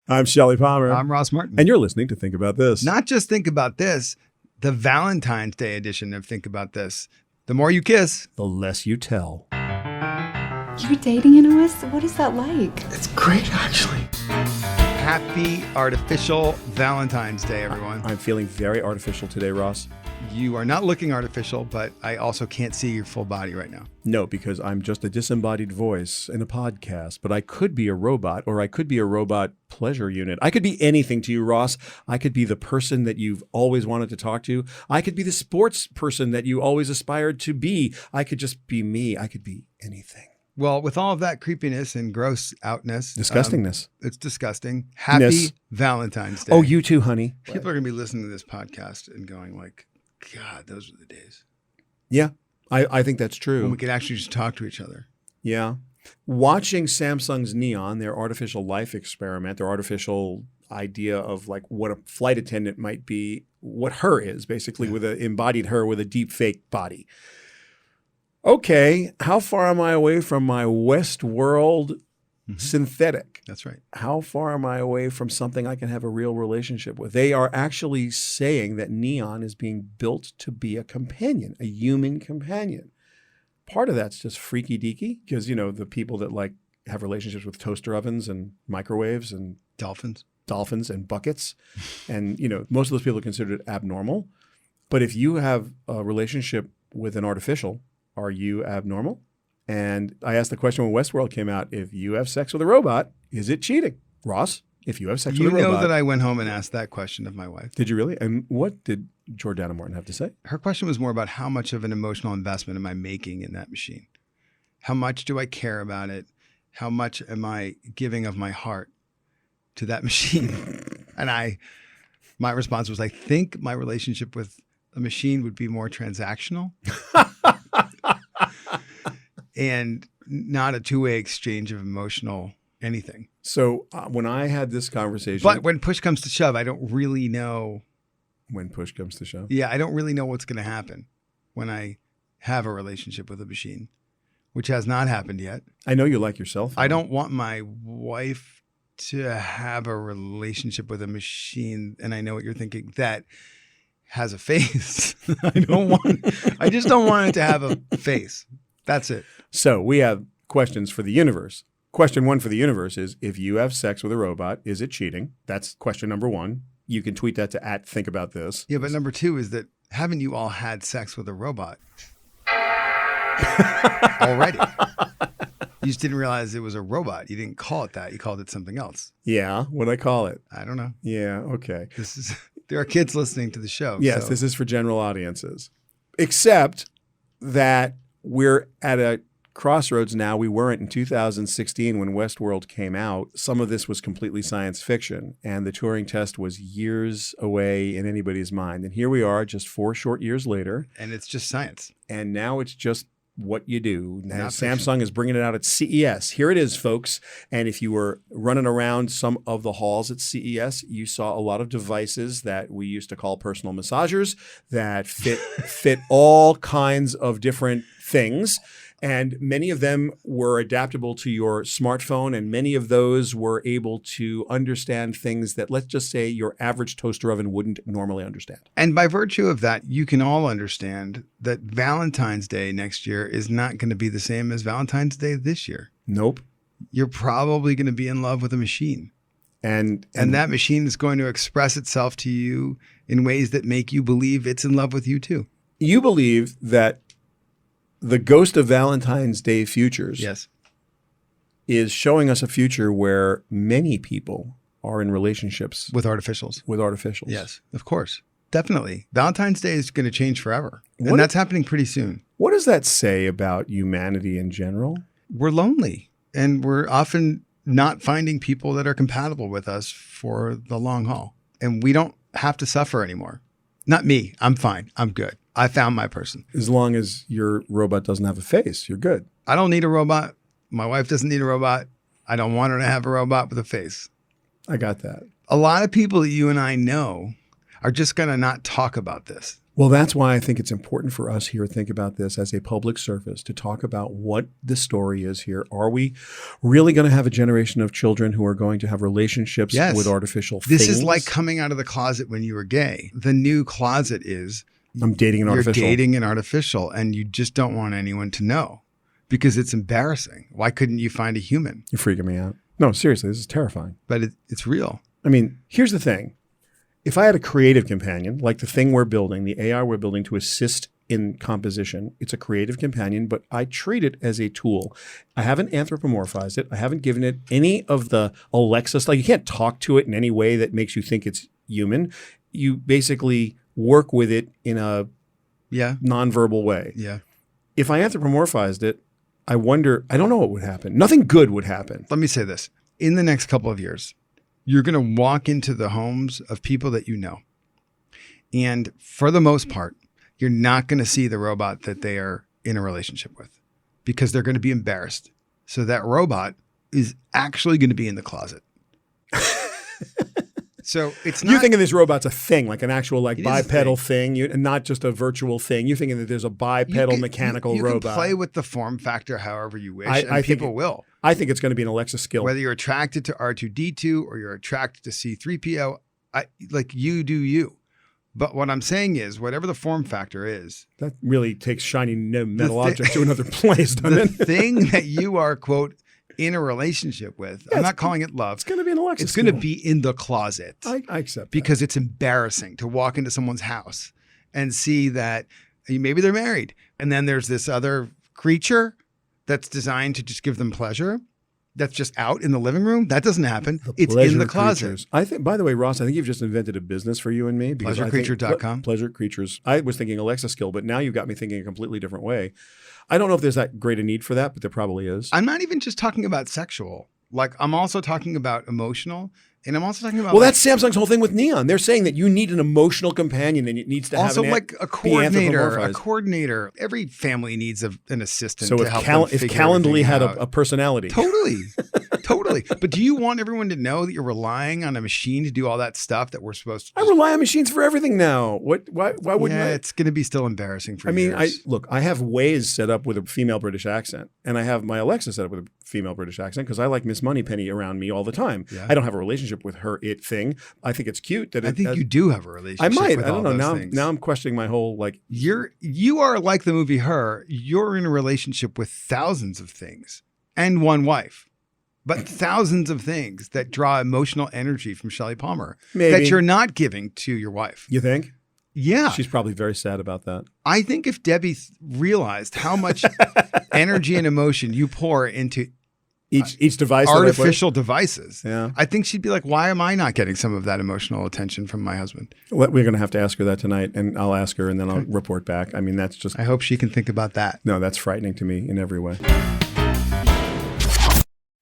I'm Shelly Palmer. I'm Ross Martin. And you're listening to Think About This. Not just Think About This, the Valentine's Day edition of Think About This. The more you kiss, the less you tell. You're dating an OS? What is that like? It's great, actually. Happy artificial Valentine's Day, everyone. I'm feeling very artificial today, Ross. You are not looking artificial, but I also can't see your full body right now. No, because I'm just a disembodied voice in a podcast, but I could be a robot, or I could be a robot pleasure unit. I could be anything to you, Ross. I could be the person that you've always wanted to talk to. I could be the sports person that you always aspired to be. I could just be me. I could be anything. Well, with all of that creepiness and gross outness. Disgustingness. It's disgusting. Happy Valentine's Day. Oh, you too, honey. People are going to be listening to this podcast and going like, God, those were the days. Yeah, I think that's true. When we could actually just talk to each other. Yeah. Watching Samsung's Neon, their artificial life experiment, their artificial idea of like what a flight attendant might be, what her is basically, with an embodied her with a deep fake body. Okay, how far am I away from my Westworld synthetic? That's right. How far am I away from something I can have a real relationship with? They are actually saying that Neon is being built to be a companion, a human companion. Part of that's just freaky deaky because, you know, the people that like have relationships with toaster ovens and microwaves and dolphins and buckets. And, you know, most of those people are considered abnormal. But if you have a relationship with an artificial, are you abnormal? And I asked the question when Westworld came out, if you have sex with a robot, is it cheating? Ross, if you have sex with a robot. You know that I went home and asked that question of my wife. Did you really? And what did Jordana Morton have to say? Her question was more about how much of an emotional investment am I making in that machine? How much do I care about it? How much am I giving of my heart to that machine? And my response was, I think my relationship with a machine would be more transactional. And not a two-way exchange of emotional anything. So when I had this conversation. But when push comes to shove, I don't really know. When push comes to shove? Yeah, I don't really know what's going to happen when I have a relationship with a machine, which has not happened yet. I know you like yourself. I don't want my wife to have a relationship with a machine, and I know what you're thinking, that has a face. I just don't want it to have a face. That's it. So we have questions for the universe. Question one for the universe is, if you have sex with a robot, is it cheating? That's question number one. You can tweet that to @ThinkAboutThis. Yeah, but number two is that haven't you all had sex with a robot already? You just didn't realize it was a robot. You didn't call it that. You called it something else. Yeah. What'd I call it? I don't know. Yeah. Okay. There are kids listening to the show. Yes, so. This is for general audiences. Except that we're at a crossroads now. We weren't in 2016 when Westworld came out. Some of this was completely science fiction, and the Turing test was years away in anybody's mind. And here we are just 4 short years later. And it's just science. And now it's just what you do. Now Samsung fiction. is bringing it out at CES. Here it is, folks. And if you were running around some of the halls at CES, you saw a lot of devices that we used to call personal massagers that fit all kinds of different things. And many of them were adaptable to your smartphone, and many of those were able to understand things that, let's just say, your average toaster oven wouldn't normally understand. And by virtue of that, you can all understand that Valentine's Day next year is not going to be the same as Valentine's Day this year. Nope. You're probably going to be in love with a machine. And that machine is going to express itself to you in ways that make you believe it's in love with you too. You believe that the ghost of Valentine's Day futures is showing us a future where many people are in relationships with artificials. Yes, of course. Definitely. Valentine's Day is going to change forever. And that's happening pretty soon. What does that say about humanity in general? We're lonely, and we're often not finding people that are compatible with us for the long haul. And we don't have to suffer anymore. Not me. I'm fine. I'm good. I found my person. As long as your robot doesn't have a face, you're good. I don't need a robot. My wife doesn't need a robot. I don't want her to have a robot with a face. I got that. A lot of people that you and I know are just going to not talk about this. Well, that's why I think it's important for us here to think about this as a public service, to talk about what the story is here. Are we really going to have a generation of children who are going to have relationships Yes. with artificial This things? is like coming out of the closet when you were gay. The new closet is I'm dating an artificial. You're dating an artificial, and you just don't want anyone to know because it's embarrassing. Why couldn't you find a human? You're freaking me out. No, seriously, this is terrifying. But it's real. I mean, here's the thing. If I had a creative companion, like the thing we're building, the AI we're building to assist in composition, it's a creative companion, but I treat it as a tool. I haven't anthropomorphized it. I haven't given it any of the Alexa stuff. You can't talk to it in any way that makes you think it's human. You basically work with it in a nonverbal way. Yeah. If I anthropomorphized it, I wonder, I don't know what would happen. Nothing good would happen. Let me say this. In the next couple of years, you're going to walk into the homes of people that you know. And for the most part, you're not going to see the robot that they are in a relationship with because they're going to be embarrassed. So that robot is actually going to be in the closet. So it's not. You're thinking this robot's a thing, like an actual like It is a bipedal thing, and not just a virtual thing. You're thinking that there's a bipedal mechanical you robot. can play with the form factor however you wish, I and think people will. I think it's going to be an Alexa skill. Whether you're attracted to R2-D2 or you're attracted to C-3PO, like you do you. But what I'm saying is, whatever the form factor is, That really takes shiny metal objects to another place, doesn't the it? thing that you are, quote, in a relationship with, I'm not calling it love. It's going to be an Alexa It's skill. going to be in the closet. I accept that. Because it's embarrassing to walk into someone's house and see that maybe they're married. And then there's this other creature that's designed to just give them pleasure. That's just out in the living room. That doesn't happen. It's in the closet. Creatures. I think, by the way, Ross, I think you've just invented a business for you and me. Pleasurecreature.com. Pleasure Creatures. I was thinking Alexa skill, but now you've got me thinking a completely different way. I don't know if there's that great a need for that, but there probably is. I'm not even just talking about sexual. Like, I'm also talking about emotional. And I'm also talking about. Well, that's Samsung's whole thing with Neon. They're saying that you need an emotional companion, and it needs to also have like a coordinator. A anthropomorphized. coordinator. Every family needs an assistant. So to if, help them if figure Calendly everything had out. a personality, Totally. Totally. But do you want everyone to know that you're relying on a machine to do all that stuff that we're supposed to I rely on machines for everything now. Why wouldn't I? it's going to be still embarrassing for I mean, years. I have Waze set up with a female British accent, and I have my Alexa set up with a female British accent because I like Miss Moneypenny around me all the time. Yeah. I don't have a relationship with her thing. I think it's cute that I think you do have a relationship. I might. With I don't all know. those things. Now I'm questioning my whole like. You are like the movie Her. You're in a relationship with thousands of things and one wife. But thousands of things that draw emotional energy from Shelly Palmer that you're not giving to your wife. You think? Yeah. She's probably very sad about that. I think if Debbie realized how much energy and emotion you pour into each device, artificial devices, yeah, I think she'd be like, why am I not getting some of that emotional attention from my husband? We're going to have to ask her that tonight, and I'll ask her, and then I'll report back. I mean, that's just. I hope she can think about that. No, that's frightening to me in every way.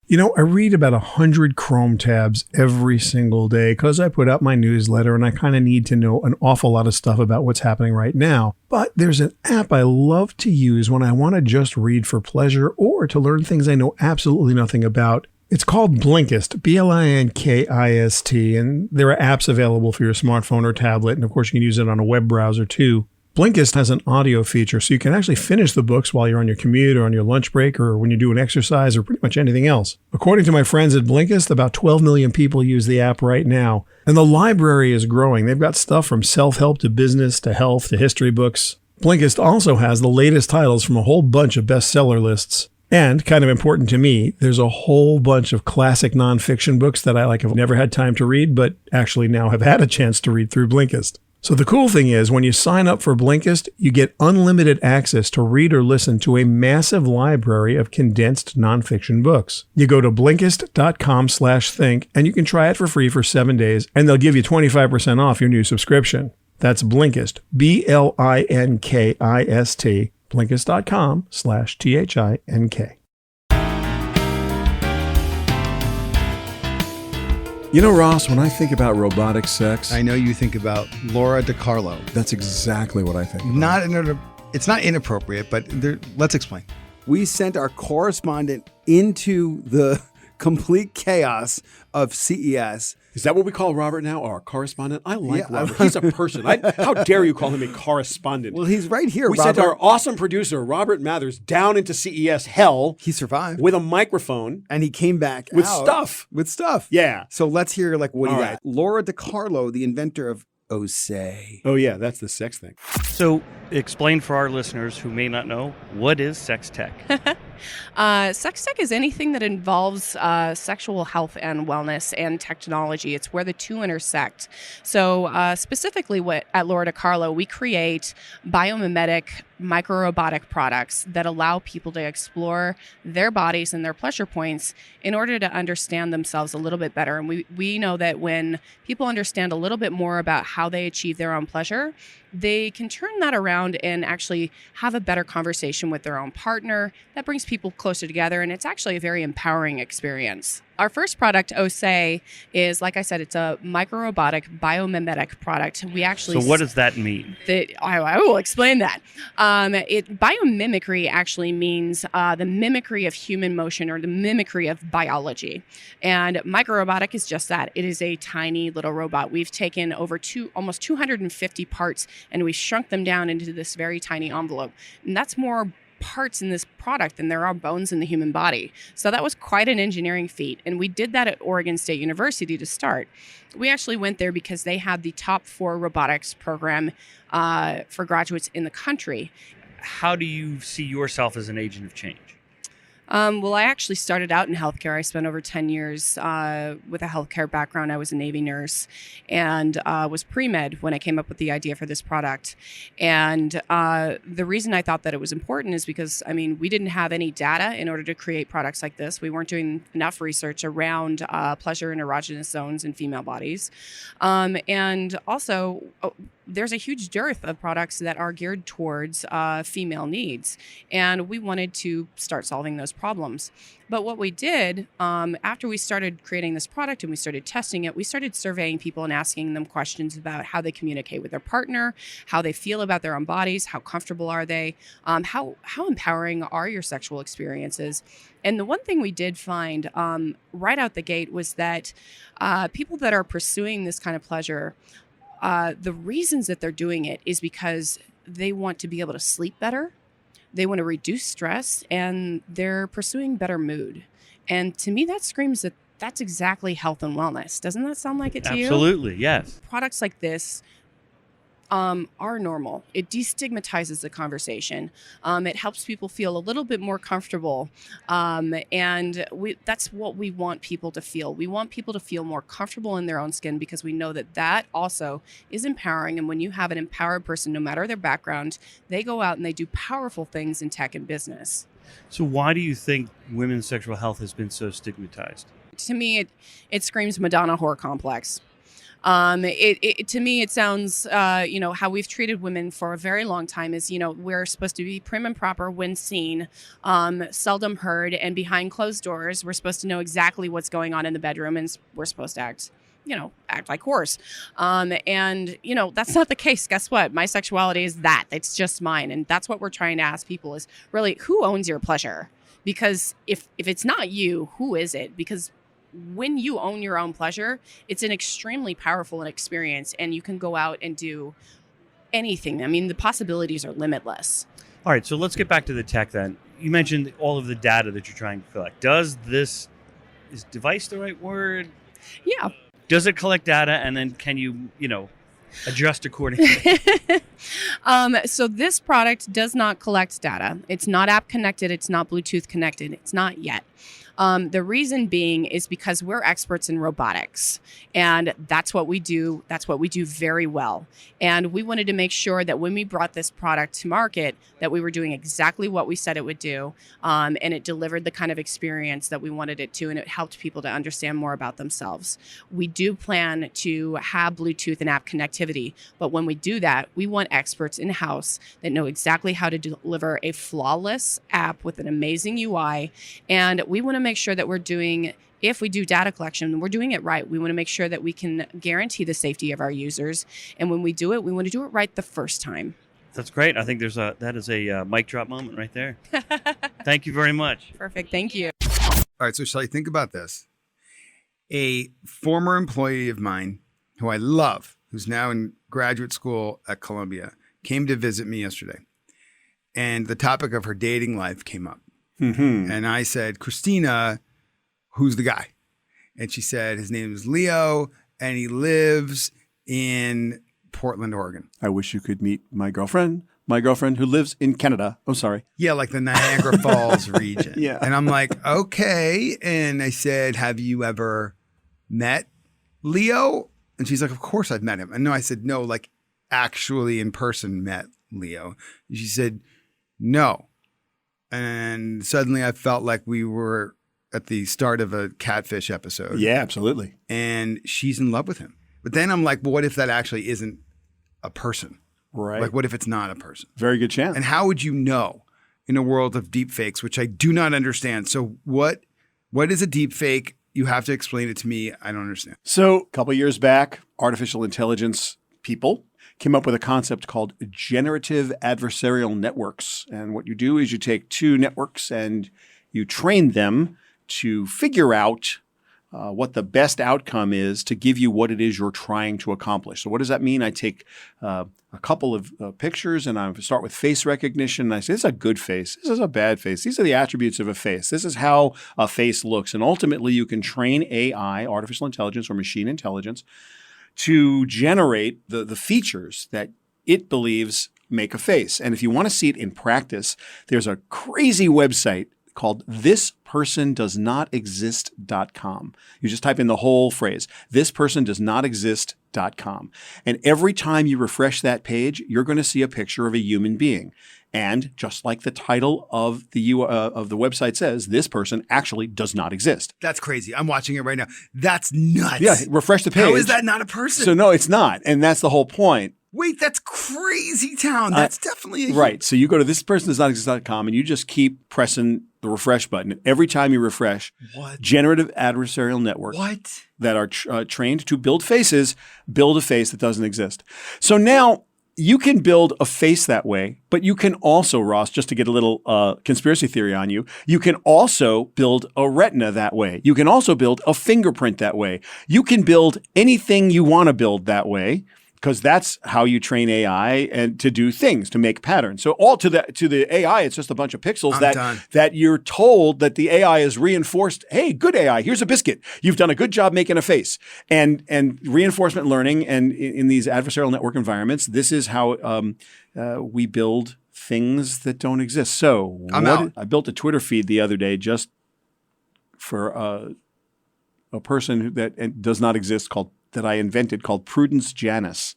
You know, I read about 100 Chrome tabs every single day because I put out my newsletter and I kind of need to know an awful lot of stuff about what's happening right now. But there's an app I love to use when I want to just read for pleasure or to learn things I know absolutely nothing about. It's called Blinkist, Blinkist, and there are apps available for your smartphone or tablet, and of course you can use it on a web browser too. Blinkist has an audio feature, so you can actually finish the books while you're on your commute or on your lunch break or when you do an exercise or pretty much anything else. According to my friends at Blinkist, about 12 million people use the app right now, and the library is growing. They've got stuff from self-help to business to health to history books. Blinkist also has the latest titles from a whole bunch of bestseller lists. And, kind of important to me, there's a whole bunch of classic nonfiction books that I have never had time to read, but actually now have had a chance to read through Blinkist. So the cool thing is, when you sign up for Blinkist, you get unlimited access to read or listen to a massive library of condensed nonfiction books. You go to Blinkist.com/think, and you can try it for free for 7 days, and they'll give you 25% off your new subscription. That's Blinkist, Blinkist, Blinkist.com/THINK. You know, Ross, when I think about robotic sex, I know you think about Laura DiCarlo. that's exactly what I think. It's not inappropriate, but let's explain. We sent our correspondent into the complete chaos of CES. Is that what we call Robert now? Our correspondent? I like Yeah. Robert. He's a person. How dare you call him a correspondent? Well, he's right here, we Robert. sent our awesome producer, Robert Mathers, down into CES hell He survived. with a microphone. And he came back With out stuff. With stuff. Yeah. So let's hear what All he right. got. Laura DiCarlo, the inventor of OSE. Oh, yeah, that's the sex thing. So, explain for our listeners who may not know, what is sex tech? Sex tech is anything that involves sexual health and wellness and technology. It's where the two intersect. So specifically at Laura DiCarlo, we create biomimetic microrobotic products that allow people to explore their bodies and their pleasure points in order to understand themselves a little bit better. And we know that when people understand a little bit more about how they achieve their own pleasure, they can turn that around and actually have a better conversation with their own partner. That brings people closer together, and it's actually a very empowering experience. Our first product, OSE, is, like I said, it's a microrobotic biomimetic product. We actually So what does that mean? I will explain that. Biomimicry actually means the mimicry of human motion or the mimicry of biology. And microrobotic is just that. It is a tiny little robot. We've taken over almost 250 parts and we've shrunk them down into this very tiny envelope. And that's more parts in this product than there are bones in the human body. So that was quite an engineering feat. And we did that at Oregon State University to start. We actually went there because they had the top 4 robotics program for graduates in the country. How do you see yourself as an agent of change? Well, I actually started out in healthcare. I spent over 10 years with a healthcare background. I was a Navy nurse and was pre-med when I came up with the idea for this product. And the reason I thought that it was important is because, we didn't have any data in order to create products like this. We weren't doing enough research around pleasure and erogenous zones in female bodies. And also, there's a huge dearth of products that are geared towards female needs. And we wanted to start solving those problems. But what we did, after we started creating this product and we started testing it, we started surveying people and asking them questions about how they communicate with their partner, how they feel about their own bodies, how comfortable are they, how empowering are your sexual experiences. And the one thing we did find right out the gate was that people that are pursuing this kind of pleasure, the reasons that they're doing it is because they want to be able to sleep better. They want to reduce stress, and they're pursuing better mood. And to me, that screams that that's exactly health and wellness. Doesn't that sound like it to you? Absolutely, yes. Products like this are normal. It destigmatizes the conversation. It helps people feel a little bit more comfortable. And that's what we want people to feel. We want people to feel more comfortable in their own skin because we know that that also is empowering. And when you have an empowered person, no matter their background, they go out and they do powerful things in tech and business. So why do you think women's sexual health has been so stigmatized? To me, it screams Madonna whore complex. To me, it sounds, how we've treated women for a very long time is, we're supposed to be prim and proper when seen, seldom heard, and behind closed doors, we're supposed to know exactly what's going on in the bedroom, and we're supposed to act like whores. And that's not the case. Guess what? My sexuality is that. It's just mine. And that's what we're trying to ask people is really, who owns your pleasure? Because if it's not you, who is it? Because when you own your own pleasure, it's an extremely powerful experience, and you can go out and do anything. The possibilities are limitless. All right, so let's get back to the tech then. You mentioned all of the data that you're trying to collect. Is device the right word? Yeah. Does it collect data, and then can you, adjust accordingly? So this product does not collect data. It's not app connected. It's not Bluetooth connected. It's not yet. The reason being is because we're experts in robotics, and that's what we do. That's what we do very well. And we wanted to make sure that when we brought this product to market, that we were doing exactly what we said it would do, and it delivered the kind of experience that we wanted it to, and it helped people to understand more about themselves. We do plan to have Bluetooth and app connectivity, but when we do that, we want experts in-house that know exactly how to deliver a flawless app with an amazing UI, and we want to make sure that if we do data collection, we're doing it right. We want to make sure that we can guarantee the safety of our users. And when we do it, we want to do it right the first time. That's great. I think that is a mic drop moment right there. Thank you very much. Perfect. Thank you. All right, so Shelly, think about this. A former employee of mine who I love, who's now in graduate school at Columbia, came to visit me yesterday. And the topic of her dating life came up. Mm-hmm. And I said, Christina, who's the guy? And she said, his name is Leo, and he lives in Portland, Oregon. I wish you could meet my girlfriend who lives in Canada. I'm sorry. Yeah, like the Niagara Falls region. Yeah. And I'm like, okay. And I said, have you ever met Leo? And she's like, of course I've met him. And no, I said, no, like actually in person met Leo. And she said, no. And suddenly I felt like we were at the start of a Catfish episode. Yeah, absolutely. And she's in love with him. But then I'm like, well, what if that actually isn't a person? Right. Like, what if it's not a person? Very good chance. And how would you know in a world of deep fakes, which I do not understand? So what is a deep fake? You have to explain it to me. I don't understand. So a couple years back, artificial intelligence people came up with a concept called generative adversarial networks. And what you do is you take two networks and you train them to figure out what the best outcome is to give you what it is you're trying to accomplish. So what does that mean? I take a couple of pictures and I start with face recognition. And I say, this is a good face. This is a bad face. These are the attributes of a face. This is how a face looks. And ultimately, you can train AI, artificial intelligence or machine intelligence, to generate the features that it believes make a face. And if you want to see it in practice, there's a crazy website called thispersondoesnotexist.com. You just type in the whole phrase, thispersondoesnotexist.com. And every time you refresh that page, you're going to see a picture of a human being. And just like the title of the website says, this person actually does not exist. That's crazy. I'm watching it right now. That's nuts. Yeah, refresh the page. How is that not a person? So no, it's not. And that's the whole point. Wait, that's crazy town. That's definitely right. So you go to thispersondoesnotexist.com and you just keep pressing the refresh button. Every time you refresh, generative adversarial networks that are trained to build faces, build a face that doesn't exist. So now you can build a face that way, but you can also, Ross, just to get a little conspiracy theory on you, you can also build a retina that way. You can also build a fingerprint that way. You can build anything you want to build that way, because that's how you train AI and to do things, to make patterns. So all to the AI, it's just a bunch of pixels that you're told that the AI is reinforced. Hey, good AI, here's a biscuit. You've done a good job making a face. And reinforcement learning and in these adversarial network environments, this is how we build things that don't exist. So I built a Twitter feed the other day just for a person that does not exist that I invented called Prudence Janice.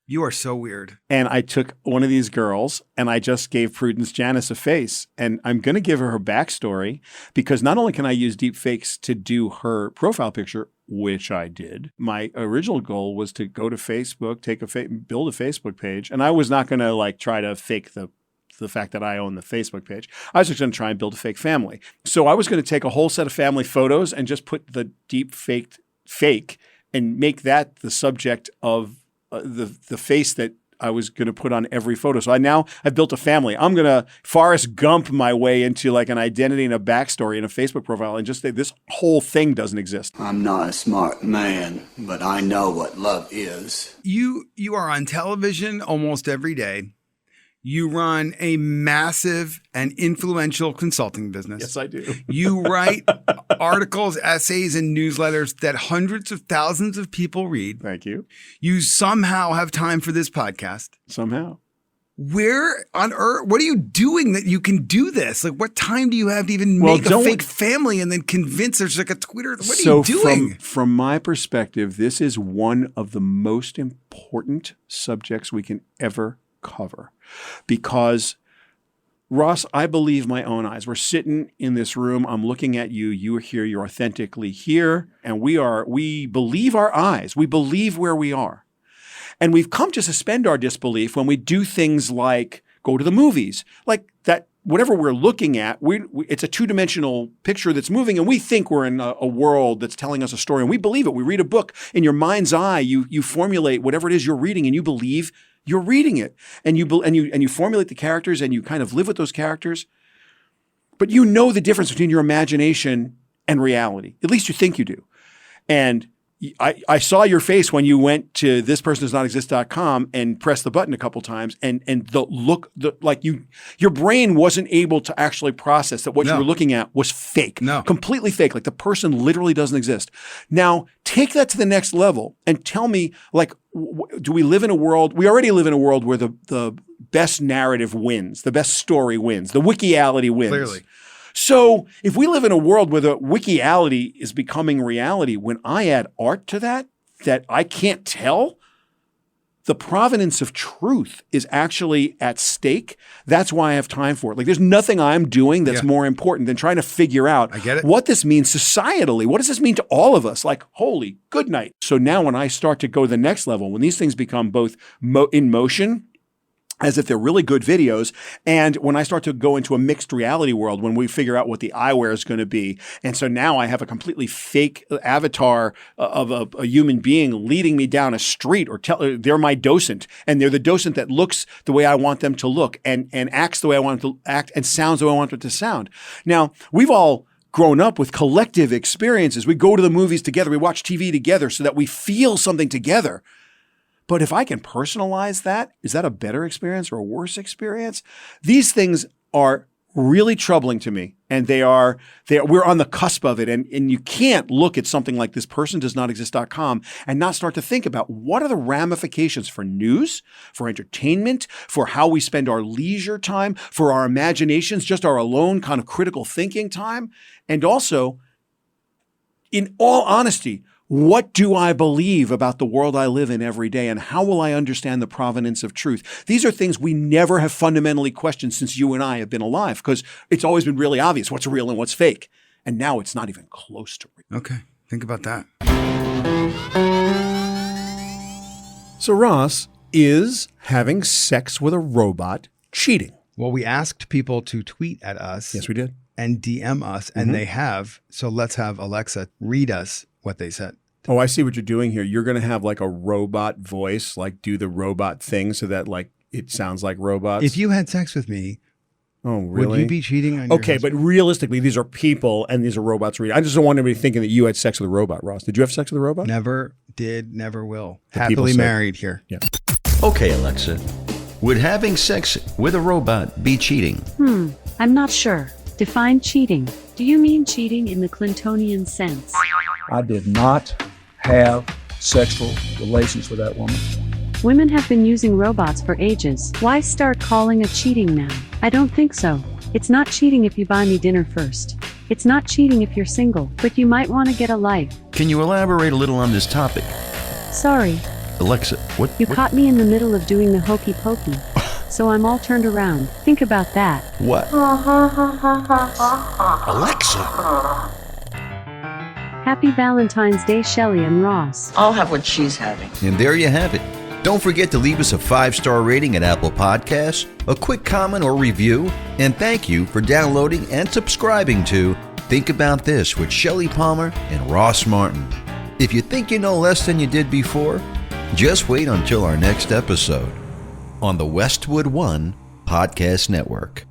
You are so weird. And I took one of these girls and I just gave Prudence Janice a face. And I'm going to give her backstory because not only can I use deep fakes to do her profile picture, which I did. My original goal was to go to Facebook, build a Facebook page. And I was not going to try to fake the fact that I own the Facebook page. I was just going to try and build a fake family. So I was going to take a whole set of family photos and just put the deep fake and make that the subject of the face that I was going to put on every photo. So I've built a family. I'm going to Forrest Gump my way into an identity and a backstory and a Facebook profile and just say this whole thing doesn't exist. I'm not a smart man, but I know what love is. You are on television almost every day. You run a massive and influential consulting business. Yes, I do. You write articles, essays, and newsletters that hundreds of thousands of people read. Thank you. You somehow have time for this podcast. Somehow. Where on earth, what are you doing that you can do this? What time do you have to even make a fake family and then convince there's a Twitter? What are you doing? From my perspective, this is one of the most important subjects we can ever cover. Because, Ross, I believe my own eyes. We're sitting in this room. I'm looking at you. You are here. You're authentically here. And we believe our eyes. We believe where we are. And we've come to suspend our disbelief when we do things like go to the movies. Like that, whatever we're looking at, it's a two-dimensional picture that's moving, and we think we're in a world that's telling us a story. And we believe it. We read a book. In your mind's eye, you formulate whatever it is you're reading, and you believe you're reading it, and you formulate the characters, and you kind of live with those characters. But you know the difference between your imagination and reality. At least you think you do. And I saw your face when you went to thispersondoesnotexist.com and pressed the button a couple times, and your brain wasn't able to actually process that what you were looking at was fake. No. Completely fake. Like the person literally doesn't exist. Now, take that to the next level and tell me, like, do we live in a world? We already live in a world where the best narrative wins, the best story wins, the wikiality wins. Clearly. So if we live in a world where the wikiality is becoming reality, when I add art to that I can't tell, the provenance of truth is actually at stake. That's why I have time for it. Like there's nothing I'm doing that's more important than trying to figure out what this means societally. What does this mean to all of us? Like, holy good night. So now when I start to go to the next level, when these things become both in motion, as if they're really good videos. And when I start to go into a mixed reality world, when we figure out what the eyewear is going to be. And so now I have a completely fake avatar of a human being leading me down a street, or they're my docent. And they're the docent that looks the way I want them to look and acts the way I want them to act and sounds the way I want them to sound. Now, we've all grown up with collective experiences. We go to the movies together. We watch TV together so that we feel something together. But if I can personalize that, is that a better experience or a worse experience? These things are really troubling to me. And we're on the cusp of it. And you can't look at something like thispersondoesnotexist.com and not start to think about what are the ramifications for news, for entertainment, for how we spend our leisure time, for our imaginations, just our alone kind of critical thinking time. And also, in all honesty, what do I believe about the world I live in every day, and how will I understand the provenance of truth? These are things we never have fundamentally questioned since you and I have been alive, because it's always been really obvious what's real and what's fake. And now it's not even close to real. Okay, think about that. So Ross, is having sex with a robot cheating? Well, we asked people to tweet at us. Yes, we did. And DM us, and they have. So let's have Alexa read us what they said. Oh, I see what you're doing here. You're going to have like a robot voice, like do the robot thing so that like it sounds like robots. If you had sex with me, really? Would you be cheating on your husband? But realistically, these are people and these are robots reading. I just don't want anybody thinking that you had sex with a robot, Ross. Did you have sex with a robot? Never did, never will. The Happily married here. Yeah. Okay, Alexa. Would having sex with a robot be cheating? I'm not sure. Define cheating. Do you mean cheating in the Clintonian sense? I did not have sexual relations with that woman. Women have been using robots for ages. Why start calling it cheating now? I don't think so. It's not cheating if you buy me dinner first. It's not cheating if you're single, but you might want to get a life. Can you elaborate a little on this topic? Sorry. Alexa, what? You caught me in the middle of doing the hokey pokey. So I'm all turned around. Think about that. What? Alexa. Happy Valentine's Day, Shelly and Ross. I'll have what she's having. And there you have it. Don't forget to leave us a 5-star rating at Apple Podcasts, a quick comment or review, and thank you for downloading and subscribing to Think About This with Shelly Palmer and Ross Martin. If you think you know less than you did before, just wait until our next episode on the Westwood One Podcast Network.